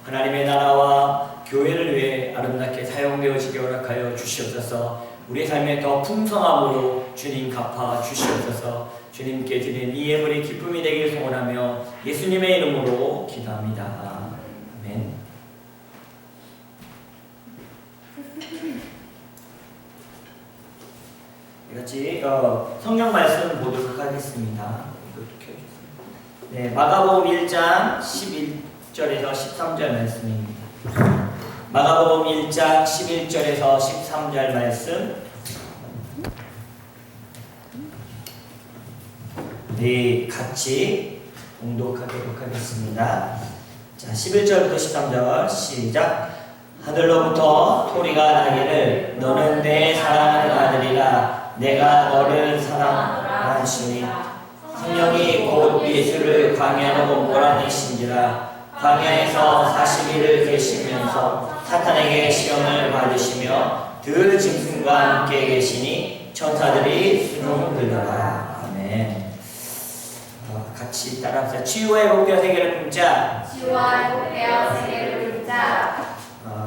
하나님의 나라와 교회를 위해 아름답게 사용되어지게 허락하여 주시옵소서. 우리의 삶에 더 풍성함으로 주님 갚아 주시옵소서. 주님께 드리는 이 예물이 기쁨이 되길 소원하며 예수님의 이름으로 기도합니다. 아멘. 같이 성경 말씀 보도록 하겠습니다. 네, 마가복음 1장 11절에서 13절 말씀입니다. 마가복음 1장 11절에서 13절 말씀. 네, 같이 봉독하도록 하겠습니다. 자, 11절부터 13절 시작. 하늘로부터 소리가 나기를 너는 내 사랑하는 아들이라 내가 너를 사랑하시니 성령이 곧 예수를 광야로 몰아내신지라. 광야에서 40일을 계시면서 사탄에게 시험을 받으시며 들 짐승과 함께 계시니 천사들이 수종 들더라. 아멘. 같이 따라합시다. 치유와 회복되어 세계를 품자. 치유와 회복되어 세계를 품자.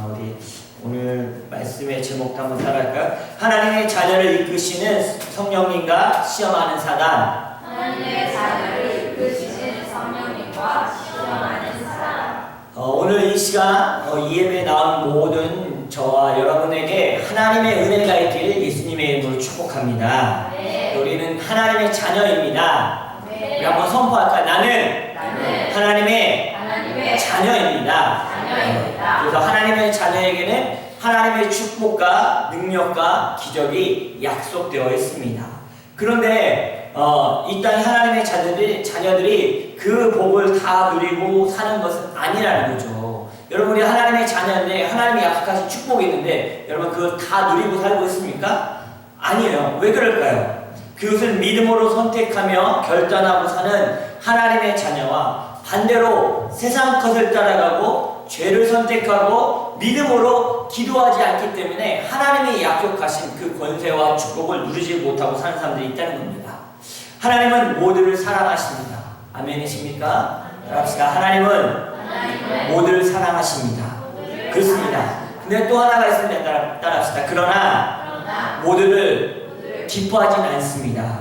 우리 오늘 말씀의 제목도 한번 따라할까요? 하나님의 자녀를 이끄시는 성령님과 시험하는 사단. 하나님의 자녀를 이끄시는 성령님과 시험하는 사단. 오늘 이 시간 이 예배에 나온 모든 저와 여러분에게 하나님의 은혜가 있기를 예수님의 이름으로 축복합니다. 네. 우리는 하나님의 자녀입니다. 네. 우리 한번 선포할까요? 나는 하나님의 자녀입니다. 그래서 하나님의 자녀에게는 하나님의 축복과 능력과 기적이 약속되어 있습니다. 그런데 이 땅에 하나님의 자녀들이 그 복을 다 누리고 사는 것은 아니라는 거죠. 여러분이 하나님의 자녀인데 하나님이 약속하신 축복이 있는데 여러분 그걸 다 누리고 살고 있습니까? 아니에요. 왜 그럴까요? 그것을 믿음으로 선택하며 결단하고 사는 하나님의 자녀와 반대로 세상 것을 따라가고 죄를 선택하고 믿음으로 기도하지 않기 때문에 하나님이 약속하신 그 권세와 축복을 누리지 못하고 사는 사람들이 있다는 겁니다. 하나님은 모두를 사랑하십니다. 아멘이십니까? 따라합시다. 하나님은 모두를 사랑하십니다. 그렇습니다. 근데 또 하나가 있습니다. 따라합시다. 그러나 모두를 기뻐하지는 않습니다.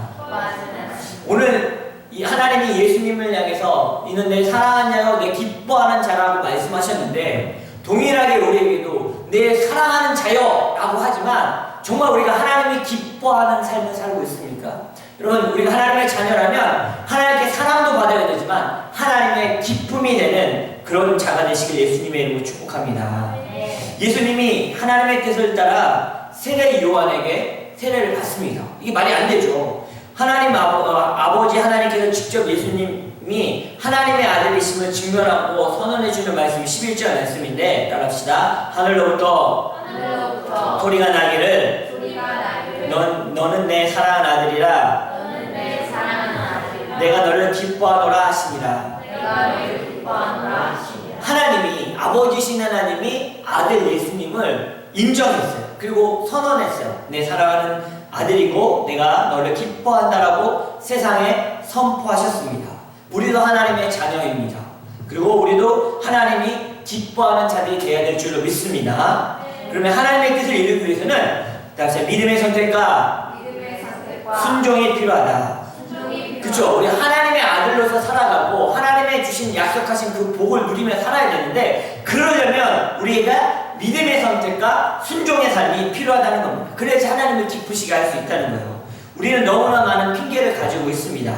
오늘 이 하나님이 예수님을 향해서 이는 내 사랑하는 자요 내 기뻐하는 자라고 말씀하셨는데 동일하게 우리에게도 내 사랑하는 자요 라고 하지만 정말 우리가 하나님이 기뻐하는 삶을 살고 있습니까? 여러분 우리가 하나님의 자녀라면 하나님께 사랑도 받아야 되지만 하나님의 기쁨이 되는 그런 자가 되시길 예수님의 이름으로 축복합니다. 예수님이 하나님의 뜻을 따라 세례 요한에게 세례를 받습니다. 이게 말이 안 되죠. 하나님 아버지 하나님께서 직접 예수님이 하나님의 아들이심을 증명하고 선언해주는 말씀이 11절 말씀인데 따라합시다. 하늘로부터 소리가 나기를 너는 내 사랑하는 아들이라 내가 너를 기뻐하노라 하시니라. 하나님이 아버지신 하나님이 아들 예수님을 인정했어요. 그리고 선언했어요. 내 사랑하는 아들이고 내가 너를 기뻐한다라고 세상에 선포하셨습니다. 우리도 하나님의 자녀입니다. 그리고 우리도 하나님이 기뻐하는 자들이 되어야 될 줄로 믿습니다. 그러면 하나님의 뜻을 이루기 위해서는 믿음의 선택과 순종이 필요하다. 그렇죠? 우리 하나님의 아들로서 살아가고 하나님의 주신 약속하신 그 복을 누리며 살아야 되는데 그러려면 우리가 믿음의 선택과 순종의 삶이 필요하다는 겁니다. 그래야지 하나님을 기쁘시게 할 수 있다는 거예요. 우리는 너무나 많은 핑계를 가지고 있습니다.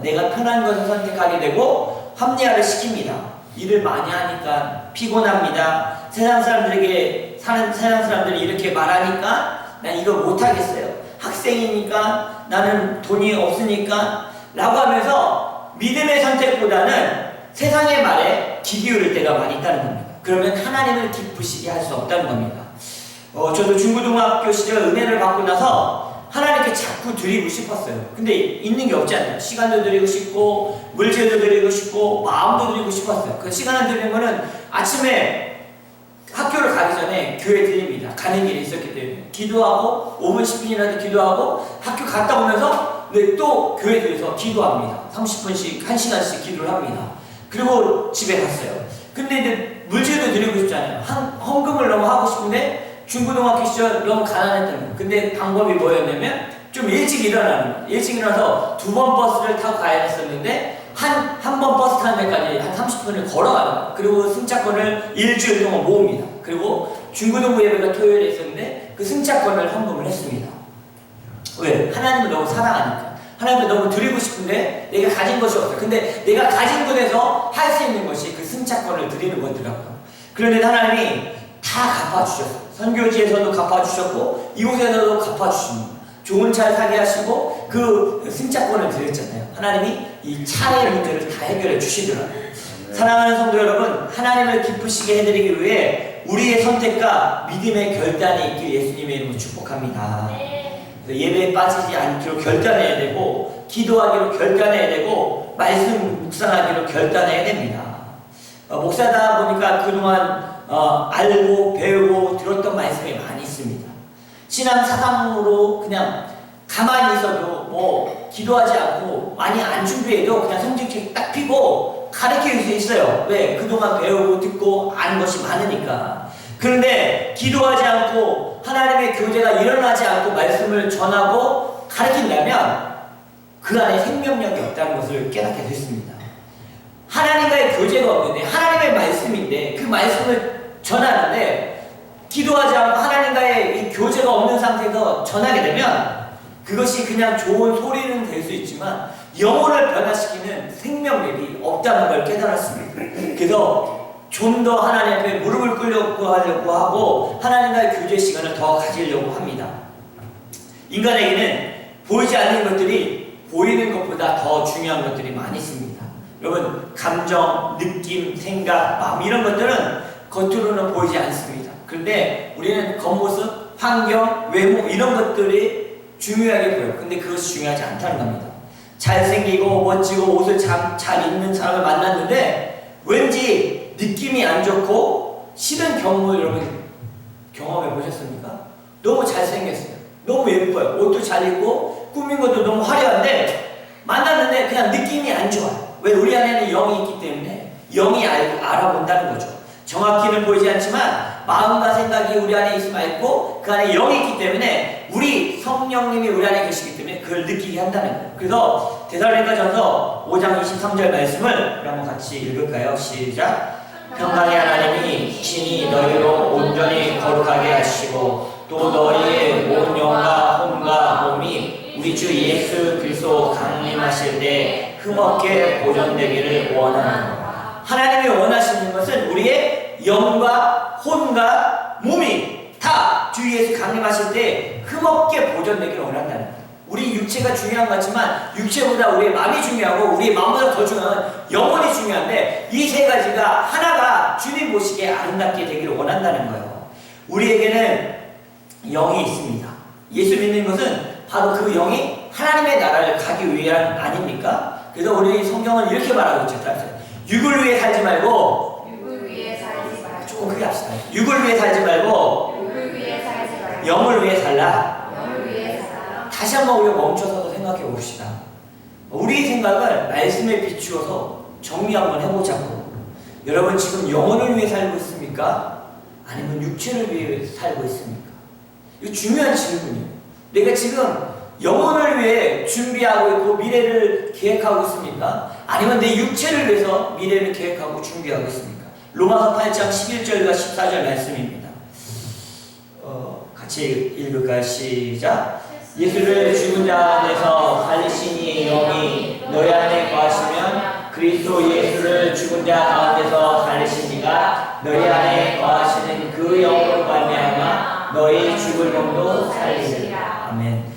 내가 편한 것을 선택하게 되고 합리화를 시킵니다. 일을 많이 하니까 피곤합니다. 세상 사람들이 이렇게 말하니까 난 이거 못하겠어요. 학생이니까 나는 돈이 없으니까 라고 하면서 믿음의 선택보다는 세상의 말에 귀 기울일 때가 많이 있다는 겁니다. 그러면 하나님을 기쁘시게 할 수 없다는 겁니다. 저도 중고등학교 시절 은혜를 받고 나서 하나님께 자꾸 드리고 싶었어요. 근데 있는 게 없지 않나요? 시간도 드리고 싶고 물질도 드리고 싶고 마음도 드리고 싶었어요. 그 시간을 드리는 거는 아침에 학교를 가기 전에 교회 드립니다. 가는 길이 있었기 때문에 기도하고 5분 10분이라도 기도하고 학교 갔다 오면서 또 교회 들에서 기도합니다. 30분씩 1시간씩 기도를 합니다. 그리고 집에 갔어요. 근데 이제 물질도 드리고 싶잖아요. 헌금을 너무 하고 싶은데 중고등학교 시절 너무 가난했던 거예요. 근데 방법이 뭐였냐면 좀 일찍 일어나는 거예요. 일찍 일어나서 2번 버스를 타고 가야 했었는데 한 번 버스 타는 데까지 한 30분을 걸어가는 거예요. 그리고 승차권을 일주일 동안 모읍니다. 그리고 중고등부 예배가 토요일에 있었는데 그 승차권을 헌금을 했습니다. 왜? 하나님을 너무 사랑하니까. 하나님을 너무 드리고 싶은데 내가 가진 것이 없어요. 근데 내가 가진 것에서 할 수 있는 것이 그 승차권을 드리는 거더라고요. 그런데 하나님이 다 갚아주셨어요. 선교지에서도 갚아주셨고 이곳에서도 갚아주십니다. 좋은 차를 사게 하시고 그 승차권을 드렸잖아요. 하나님이 이 차의 문제를 다 해결해 주시더라고요. 사랑하는 성도 여러분, 하나님을 기쁘시게 해드리기 위해 우리의 선택과 믿음의 결단이 있길 예수님의 이름으로 축복합니다. 예배에 빠지지 않기로 결단해야 되고 기도하기로 결단해야 되고 말씀 묵상하기로 결단해야 됩니다. 목사다 보니까 그동안 알고 배우고 들었던 말씀이 많이 있습니다. 신앙 사상으로 그냥 가만히 있어도 뭐 기도하지 않고 많이 안 준비해도 그냥 성경책 딱 펴고 가르칠 수 있어요. 왜? 그동안 배우고 듣고 아는 것이 많으니까. 그런데 기도하지 않고 하나님의 교제가 일어나지 않고 말씀을 전하고 가르친다면 그 안에 생명력이 없다는 것을 깨닫게 됐습니다. 하나님과의 교제가 없는데 하나님의 말씀인데 그 말씀을 전하는데 기도하지 않고 하나님과의 이 교제가 없는 상태에서 전하게 되면 그것이 그냥 좋은 소리는 될 수 있지만 영혼을 변화시키는 생명력이 없다는 걸 깨달았습니다. 그래서 좀 더 하나님 앞에 무릎을 꿇려고 하려고 하고 하나님과의 교제 시간을 더 가지려고 합니다. 인간에게는 보이지 않는 것들이 보이는 것보다 더 중요한 것들이 많이 있습니다. 여러분, 감정, 느낌, 생각, 마음 이런 것들은 겉으로는 보이지 않습니다. 그런데 우리는 겉모습, 환경, 외모 이런 것들이 중요하게 보여요. 근데 그것이 중요하지 않다는 겁니다. 잘생기고 멋지고 옷을 잘 입는 사람을 만났는데 왠지 느낌이 안 좋고 싫은 경우 여러분 경험해 보셨습니까? 너무 잘생겼어요. 너무 예뻐요. 옷도 잘 입고 꾸민 것도 너무 화려한데 만났는데 그냥 느낌이 안 좋아요. 왜? 우리 안에는 영이 있기 때문에 영이 알아본다는 거죠. 정확히는 보이지 않지만 마음과 생각이 우리 안에 있고 그 안에 영이 있기 때문에 우리 성령님이 우리 안에 계시기 때문에 그걸 느끼게 한다는 거예요. 그래서 데살로니가전서 5장 23절 말씀을 한번 같이 읽을까요? 시작. 평강의 하나님이 친히 너희로 온전히 거룩하게 하시고 또 너희의 온 영과 혼과 몸이 우리 주 예수 그리스도 강림하실 때 흠없게 보존되기를 원하노라. 하나님이 원하시는 것은 우리의 영과 혼과 몸이 다 주 예수 강림하실 때 흠없게 보존되기를 원한다는 거예요. 우리 육체가 중요한 것 같지만 육체보다 우리의 마음이 중요하고 우리의 마음보다 더 중요한 영혼이 중요한데 이 세 가지가 하나가 주님 보시기에 아름답게 되기를 원한다는 거예요. 우리에게는 영이 있습니다. 예수 믿는 것은 바로 그 영이 하나님의 나라를 가기 위한 아닙니까? 그래서 우리 성경은 이렇게 말하고 있죠. 육을 위해 살지 말고 조금 크게 합시다. 육을 위해 살지 말고 영을 위해 살라. 다시 한번 우리가 멈춰서 생각해 봅시다. 우리 생각을 말씀에 비추어서 정리 한번 해보자고. 여러분 지금 영혼을 위해 살고 있습니까? 아니면 육체를 위해 살고 있습니까? 이거 중요한 질문이에요. 내가 지금 영혼을 위해 준비하고 있고 미래를 계획하고 있습니까? 아니면 내 육체를 위해서 미래를 계획하고 준비하고 있습니까? 로마서 8장 11절과 14절 말씀입니다. 같이 읽을까요? 시작. 예수를 죽은 자 안에서 살리시니 영이 너희 안에 거하시면 그리스도 예수를 죽은 자 가운데서 살리신 이가 너희 안에 거하시는 그 영으로 말미암아 너희 죽을 영도 살리리라. 아멘.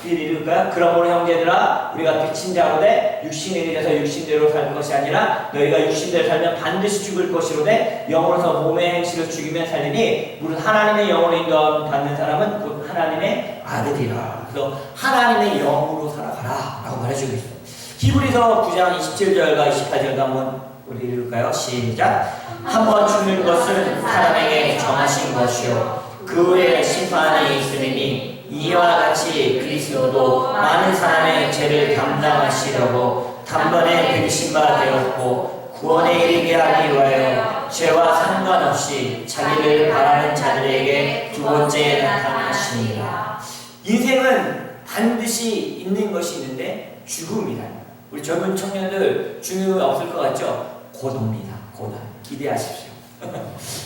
읽을까요? 그러므로 형제들아 우리가 비친 자로되 육신에 대해서 육신대로 살 것이 아니라 너희가 육신대로 살면 반드시 죽을 것이로되 영으로서 몸의 행실을 죽이면 살리니 무릇 하나님의 영으로 인도함 받는 사람은 곧 하나님의 아들이라. 그래서 하나님의 영으로 살아가라 라고 말해주고 있어요. 히브리서 9장 27절과 28절도 한번 우리 읽을까요? 시작. 한번 죽는 것은 사람에게 정하신 것이요 그 후에 심판이 있으리니 이와 같이 그리스도도 많은 사람의 죄를 담당하시려고 단번에 백신바 되었고 구원에 이르게 하기 위하여 죄와 상관없이 자기를 바라는 자들에게 두 번째 나타나십니다. 인생은 반드시 있는 것이 있는데 죽음이라는, 우리 젊은 청년들 죽음이 없을 것 같죠? 고독입니다. 고독. 기대하십시오.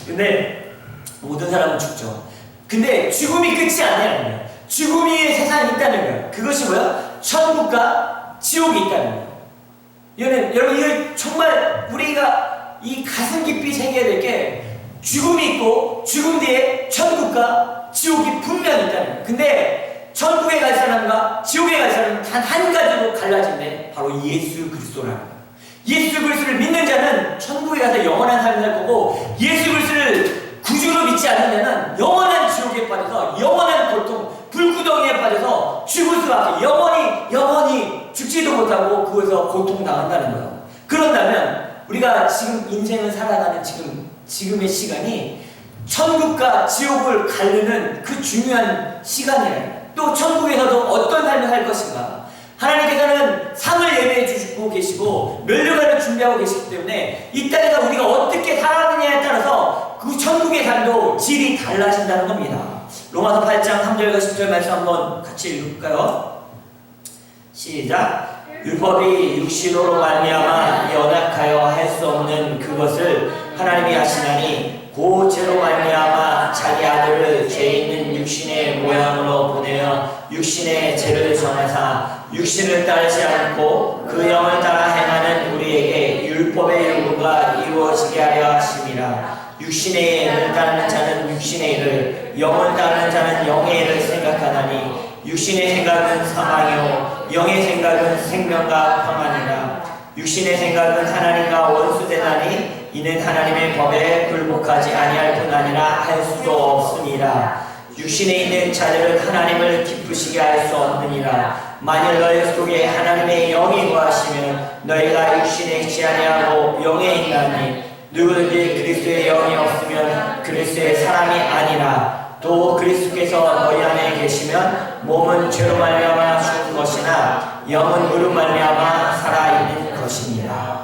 근데 모든 사람은 죽죠. 근데 죽음이 끝이 아니라는 거예요. 죽음이 세상에 있다는 거예요. 그것이 뭐야? 천국과 지옥이 있다는 거예요. 여러분, 이거 정말 우리가 이 가슴 깊이 새겨야 될 게, 죽음이 있고 죽음 뒤에 천국과 지옥이 분명히 있다는 거예요. 근데 천국에 갈 사람과 지옥에 갈 사람은 단 한 가지로 갈라진대. 바로 예수 그리스도라는 거예요. 예수 그리스도를 믿는 자는 천국에 가서 영원한 삶을 살 거고, 예수 그리스도를 구주로 믿지 않는 자는 영원한 지옥에 빠져서 영원한 고통, 불구덩이에 빠져서 죽을 수밖에, 영원히 죽지도 못하고 그곳에서 고통당한다는 거예요. 그런다면 우리가 지금 인생을 살아가는 지금의 시간이 천국과 지옥을 가르는 그 중요한 시간이에요. 또 천국에서도 어떤 삶을 살 것인가. 하나님께서는 상을 예배해 주시고 계시고 면류관을 준비하고 계시기 때문에 이 땅에서 우리가 어떻게 살아가느냐에 따라서 그 천국의 삶도 질이 달라진다는 겁니다. 로마서 8장 3절과 10절 말씀 한번 같이 읽을까요? 시작. 율법이 육신으로 말미암아 연약하여 할 수 없는 그것을 하나님이 하시나니 그 죄로 말미암아 자기 아들을 죄 있는 육신의 모양으로 보내어 육신의 죄를 정하사 육신을 따르지 않고 그 영을 따라 행하는 우리에게 율법의 요구가 이루어지게 하려 하심이라. 육신의 일을 따르는 자는 육신의 일을, 영을 따르는 자는 영의 일을 생각하나니 육신의 생각은 사망이요 영의 생각은 생명과 평안이라. 육신의 생각은 하나님과 원수되나니 이는 하나님의 법에 굴복하지 아니할 뿐 아니라 할 수도 없으니라. 육신에 있는 자들은 하나님을 기쁘시게 할 수 없느니라. 만일 너희 속에 하나님의 영이 거하시면 너희가 육신에 있지 아니하고 영에 있나니 누구든지 그리스도의 영이 없으면 그리스도의 사람이 아니라. 또 그리스도께서 너희 안에 계시면 몸은 죄로 말미암아 죽은 것이나 영은 의로 말미암아 살아있는 것입니다.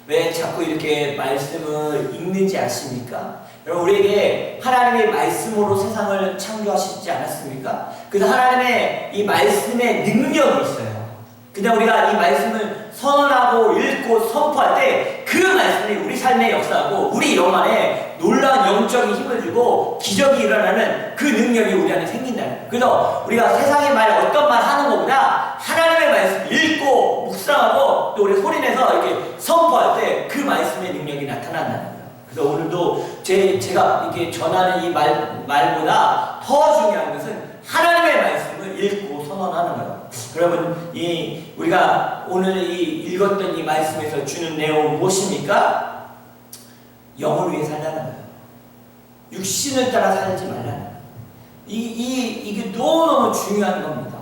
왜 자꾸 이렇게 말씀을 읽는지 아십니까? 여러분, 우리에게 하나님의 말씀으로 세상을 창조하시지 않았습니까? 그래서 하나님의 이 말씀의 능력이 있어요. 그냥 우리가 이 말씀을 선언하고 읽고 선포할 때 그 말씀이 우리 삶에 역사하고 우리 영 안에 놀라운 영적인 힘을 주고 기적이 일어나는 그 능력이 우리 안에 생긴다는 거예요. 그래서 우리가 세상의 말, 어떤 말 하는 것보다 하나님의 말씀 읽고 묵상하고 또 우리 소리내서 이렇게 선포할 때 그 말씀의 능력이 나타난다는 거예요. 그래서 오늘도 제가 이렇게 전하는 이 말보다 더 중요한 것은 하나님의 말씀을 읽고 선언하는 거예요. 여러분, 우리가 오늘 읽었던 이 말씀에서 주는 내용은 무엇입니까? 영을 위해 살라는 거예요. 육신을 따라 살지 말라는 거예요. 이게 너무너무 중요한 겁니다.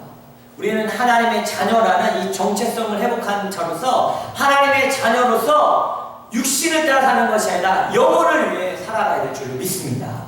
우리는 하나님의 자녀라는 이 정체성을 회복한 자로서 하나님의 자녀로서 육신을 따라 사는 것이 아니라 영혼을 위해 살아가야 될 줄로 믿습니다.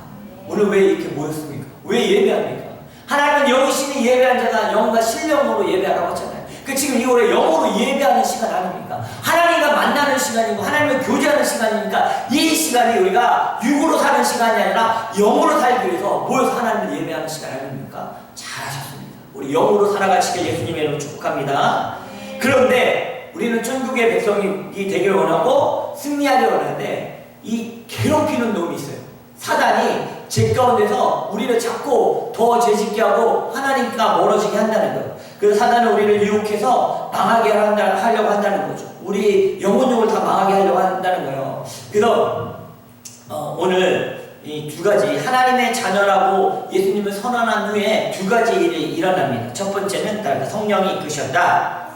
오늘 왜 이렇게 모였습니까? 왜 예배합니까? 하나님은 영이시니 예배한 자가 영과 신령으로 예배하라고 했잖아요. 지금 이거를 영으로 예배하는 시간 아닙니까? 하나님과 만나는 시간이고 하나님과 교제하는 시간이니까 이 시간이 우리가 육으로 사는 시간이 아니라 영으로 살기 위해서 모여서 하나님을 예배하는 시간 아닙니까? 잘하셨습니다. 우리 영으로 살아가시길 예수님의 이름으로 축복합니다. 그런데 우리는 천국의 백성이 되길 원하고 승리하길 원하는데 이 괴롭히는 놈이 있어요. 사단이 죄 가운데서 우리를 자꾸 더 죄짓게 하고 하나님과 멀어지게 한다는 거예요. 그래서 사단은 우리를 유혹해서 망하게 하려고 한다는 거죠. 우리 영혼력을 다 망하게 하려고 한다는 거예요. 그래서 오늘 이 두 가지 하나님의 자녀라고 예수님을 선언한 후에 두 가지 일이 일어납니다. 첫 번째는 성령이 이끄셨다.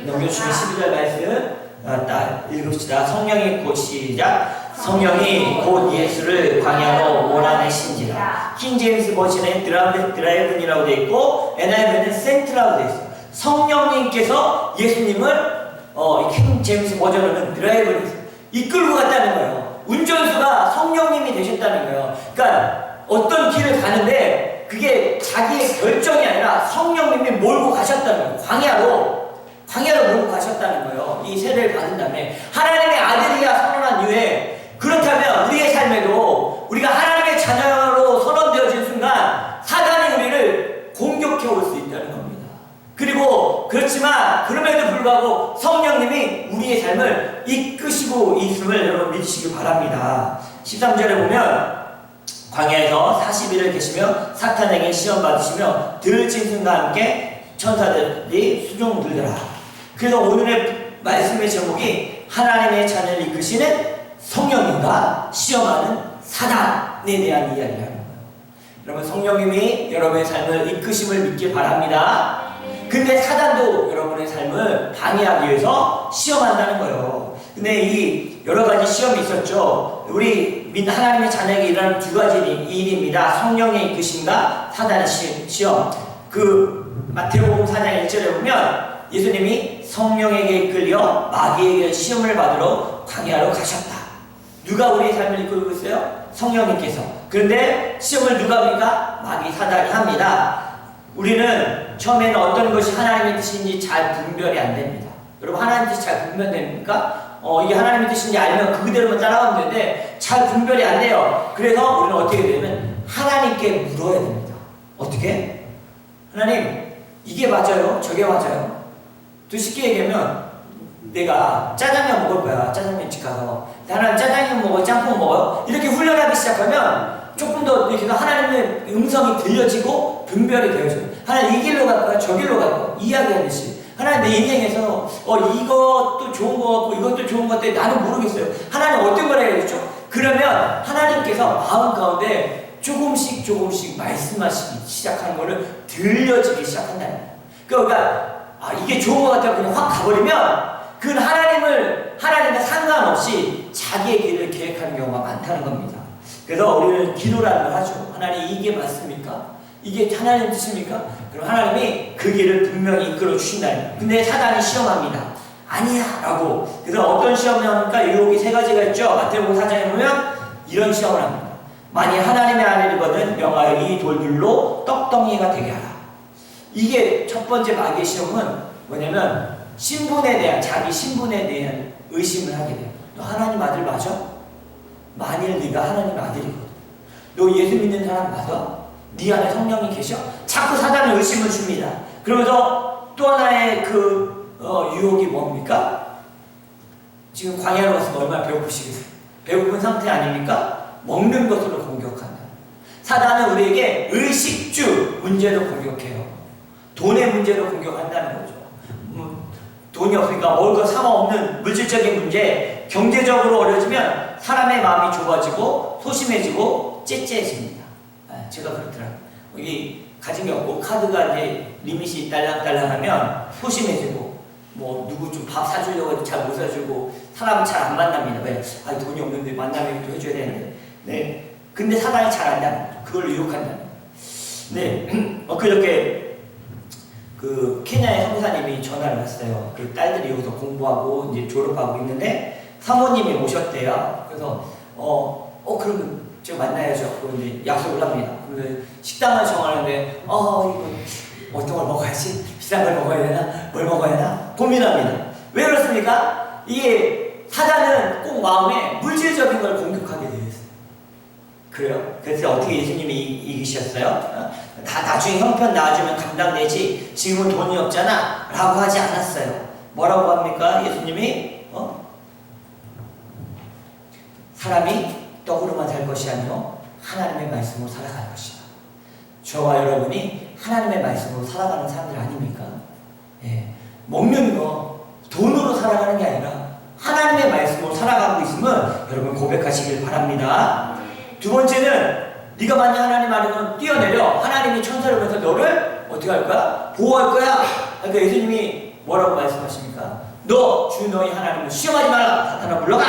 넘겨주시면 12절 말씀 딱 읽읍시다. 성령이 곧 시작. 성령이 곧 예수를 광야로 몰아내신지라. 킹제임스 버전에 드라이븐이라고 되어 있고 NIV는 센트라고 되어 있어요. 성령님께서 예수님을 킹제임스 버전으로는 드라이븐에서 이끌고 갔다는 거예요. 운전수가 성령님이 되셨다는 거예요. 그러니까 어떤 길을 가는데 그게 자기의 결정이 아니라 성령님이 몰고 가셨다는 거예요. 광야로 광야로 몰고 가셨다는 거예요. 이 세례를 받은 다음에 하나님의 아들이야 선언한 이후에, 그렇다면 우리의 삶에도 우리가 하나님의 자녀로 선언되어진 순간 사단이 우리를 공격해 올 수 있다는 겁니다. 그리고 그렇지만 그럼에도 불구하고 성령님이 우리의 삶을 이끄시고 있음을 여러분 믿으시기 바랍니다. 13절에 보면 광야에서 40일을 계시며 사탄에게 시험 받으시며 들진 순간 함께 천사들이 수종 들더라. 그래서 오늘의 말씀의 제목이 하나님의 자녀를 이끄시는 성령님과 시험하는 사단에 대한 이야기를 하는 거예요. 여러분, 성령님이 여러분의 삶을 이끄심을 믿길 바랍니다. 근데 사단도 여러분의 삶을 방해하기 위해서 시험한다는 거예요. 근데 이 여러 가지 시험이 있었죠. 우리 하나님의 자녀에게 일어나는 두 가지 일입니다. 성령의 이끄심과 사단의 시험. 그 마태복음 4장 1절에 보면 예수님이 성령에게 이끌려 마귀에게 시험을 받으러 광야로 가셨다. 누가 우리의 삶을 이끌고 있어요? 성령님께서. 그런데 시험을 누가 합니까? 마귀 사단이 합니다. 우리는 처음에는 어떤 것이 하나님의 뜻인지 잘 분별이 안 됩니다. 여러분, 하나님의 뜻이 잘 분별됩니까? 이게 하나님의 뜻인지 알면 그대로만 따라가면 되는데 잘 분별이 안 돼요. 그래서 우리는 어떻게 되면 하나님께 물어야 됩니다. 어떻게? 하나님, 이게 맞아요? 저게 맞아요? 또 쉽게 얘기하면 내가 짜장면 먹을 거야. 짜장면집 가서. 하나님, 짜장면 먹어요? 짬뽕 먹어요? 이렇게 훈련하기 시작하면 조금 더 이렇게 하나님의 음성이 들려지고 분별이 되어져요. 하나님, 이 길로 갈 거야? 저 길로 갈 거야? 이야기하듯이. 하나님, 내 인생에서 이것도 좋은 거 같고 이것도 좋은 것 같아. 나는 모르겠어요. 하나님, 어떤 걸 해야겠죠? 그러면 하나님께서 마음 가운데 조금씩 말씀하시기 시작하는 거를 들려지기 시작한다는 거예요. 그러니까 이게 좋은 것 같아요. 그냥 확 가버리면 그건 하나님과 상관없이 자기의 길을 계획하는 경우가 많다는 겁니다. 그래서 우리는 기도라는 걸 하죠. 하나님, 이게 맞습니까? 이게 하나님 뜻입니까? 그럼 하나님이 그 길을 분명히 이끌어 주신다는 거예요. 근데 사단이 시험합니다. 아니야 라고. 그래서 어떤 시험을 합니까? 유혹이 세 가지가 있죠. 마태복음 4장에 보면 이런 시험을 합니다. 만일 하나님의 아들이거든 명하여 이 돌들로 떡덩이가 되게 하라. 이게 첫 번째 마귀의 시험은 뭐냐면 신분에 대한, 자기 신분에 대한 의심을 하게 돼요. 너 하나님 아들 맞아? 만일 네가 하나님 아들이거든, 너 예수 믿는 사람 맞아? 네 안에 성령이 계셔? 자꾸 사단은 의심을 줍니다. 그러면서 또 하나의 유혹이 뭡니까? 지금 광야로 가서 얼마나 배고프시겠어요? 배고픈 상태 아닙니까? 먹는 것으로 공격한다. 사단은 우리에게 의식주 문제로 공격해요. 돈의 문제로 공격한다는 거죠. 돈이 없으니까 먹을 거 사마 없는 물질적인 문제, 경제적으로 어려지면 사람의 마음이 좁아지고 소심해지고 째째해집니다. 제가 그렇더라고요. 여기 가진 게 없고 카드가 이제 리밋이 딸랑딸랑하면 소심해지고, 누구 좀 밥 사주려고 해도 잘 못 사주고, 사람은 잘 안 만납니다. 왜? 돈이 없는데 만나면 또 해줘야 되는데. 네. 근데 사단이 잘 안다는 거죠. 그걸 유혹한다는 거죠. 네. 그렇게 케냐의 성사님이 전화를 왔어요. 그 딸들이 여기서 공부하고 이제 졸업하고 있는데 사모님이 오셨대요. 그래서 그러면 제가 만나야죠. 그럼 이제 약속을 합니다. 그런데 식당을 정하는데 이거 어떤 걸 먹어야지? 비싼 걸 먹어야 되나? 뭘 먹어야 되나? 고민합니다. 왜 그렇습니까? 이게 사단은 꼭 마음에 물질적인 걸 공격하게 되어 있어요. 그래요? 그래서 어떻게 예수님이 이기셨어요? 다 나중에 형편 나아지면 감당되지, 지금은 돈이 없잖아 라고 하지 않았어요. 뭐라고 합니까? 예수님이 사람이 떡으로만 살 것이 아니요 하나님의 말씀으로 살아갈 것이다. 저와 여러분이 하나님의 말씀으로 살아가는 사람들 아닙니까? 예. 먹는 거 돈으로 살아가는 게 아니라 하나님의 말씀으로 살아가고 있으면 여러분 고백하시길 바랍니다. 두 번째는 네가 만약 하나님 아니면 뛰어내려 하나님이 천사를 보내서 너를 어떻게 할 거야? 보호할 거야. 그러니까 예수님이 뭐라고 말씀하십니까? 너 주 너희 하나님을 시험하지 말라. 사탄아 물러가.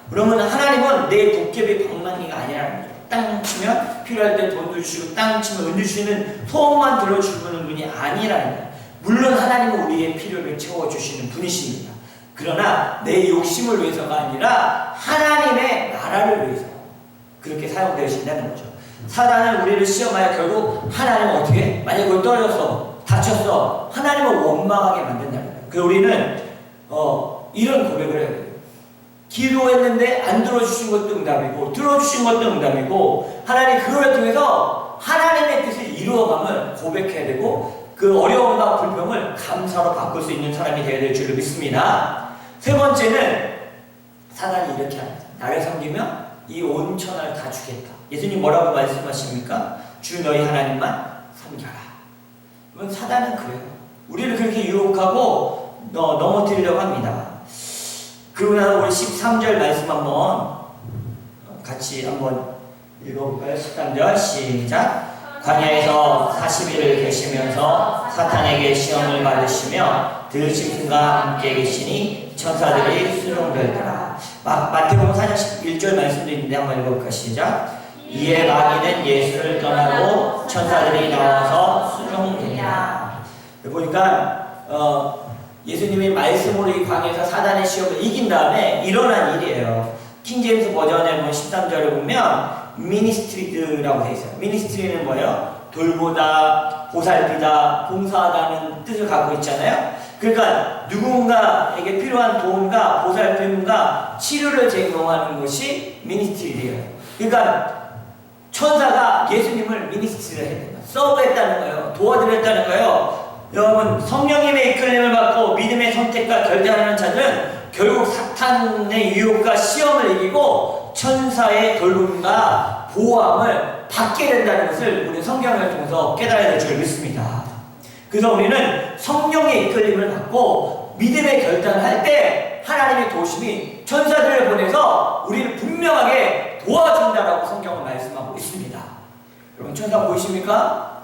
그러면 하나님은 내 도깨비 방망이가 아니라는 거죠. 땅 치면 필요할 때 돈도 주시고 땅 치면 은도 주시는 소원만 들어주는 분이 아니라는 거예요. 물론 하나님은 우리의 필요를 채워주시는 분이십니다. 그러나 내 욕심을 위해서가 아니라 하나님의 나라를 위해서 그렇게 사용되신다는 거죠. 사단은 우리를 시험하여 결국 하나님은 어떻게? 만약 그걸 떨어졌어, 다쳤어, 하나님을 원망하게 만든다는 거예요. 그래서 우리는 이런 고백을 해야 돼요. 기도했는데 안 들어주신 것도 응답이고 들어주신 것도 응답이고 하나님 그걸 통해서 하나님의 뜻을 이루어감을 고백해야 되고 그 어려움과 불평을 감사로 바꿀 수 있는 사람이 되어야 될 줄을 믿습니다. 세 번째는 사단이 이렇게 합니다. 나를 섬기면 이 온 천하를 다 주겠다. 예수님 뭐라고 말씀하십니까? 주 너희 하나님만 섬겨라. 그럼 사단은 그래요. 우리를 그렇게 유혹하고 넘어뜨리려고 합니다. 그러고 나서 우리 13절 말씀 한번 같이 한번 읽어볼까요? 13절 시작. 광야에서 40일을 계시면서 사탄에게 시험을 받으시며 들짐승과 함께 계시니 천사들이 수종들더라. 마태복음 4장 11절 말씀도 있는데 한번 읽어볼까요? 시작. 이에 마귀는 예수를 떠나고 천사들이 나와서 수종되니라. 보니까 예수님이 말씀으로 이 광야에서 사단의 시험을 이긴 다음에 일어난 일이에요. 킹제임스 버전에 보면 13절을 보면 미니스트리드라고 되어 있어요. 미니스트리는 뭐예요? 돌보다, 보살피다, 봉사하다는 뜻을 갖고 있잖아요. 그러니까 누군가에게 필요한 도움과 보살핌과 치료를 제공하는 것이 미니스트리예요. 그러니까 천사가 예수님을 미니스트리를 했다. 서브했다는 거예요. 도와드렸다는 거예요. 여러분, 성령님의 이끌림을 받고 믿음의 선택과 결단하는 자들은 결국 사탄의 유혹과 시험을 이기고 천사의 돌봄과 보호함을 받게 된다는 것을 우리 성경을 통해서 깨달아야 될 줄 믿습니다. 그래서 우리는 성령의 이끌림을 받고 믿음의 결단을 할 때 하나님의 도우심이 천사들을 보내서 우리를 분명하게 도와준다라고 성경은 말씀하고 있습니다. 여러분, 천사 보이십니까?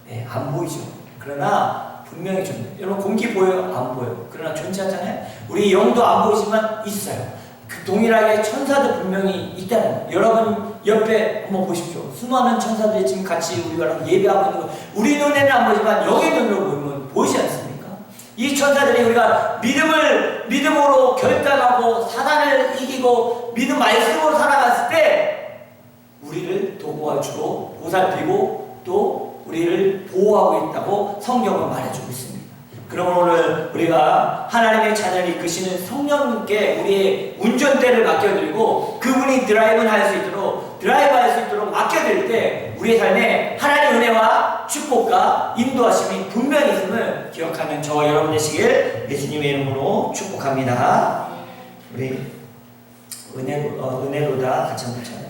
네, 안 보이죠. 그러나 분명히 존재. 여러분, 공기 보여요? 안 보여요. 그러나 존재하잖아요. 우리 영도 안 보이지만 있어요. 그 동일하게 천사도 분명히 있다는 거예요. 여러분 옆에 한번 보십시오. 수많은 천사들이 지금 같이 우리가 예배하고 있는 거 우리 눈에는 안 보이지만 영의 눈으로 보면 보이지 않습니까? 이 천사들이 우리가 믿음으로 결단하고 사단을 이기고 믿음 말씀으로 살아갔을 때 우리를 도와주고 보살피고 또 우리를 보호하고 있다고 성경은 말해주고 있습니다. 그럼 오늘 우리가 하나님의 자녀를 이끄시는 성령님께 우리의 운전대를 맡겨드리고 그분이 드라이브할 수 있도록 맡겨드릴 때 우리의 삶에 하나님의 은혜와 축복과 인도하심이 분명히 있음을 기억하는 저와 여러분 되시길 예수님의 이름으로 축복합니다. 우리 은혜로다 같이 한번 찬양합니다.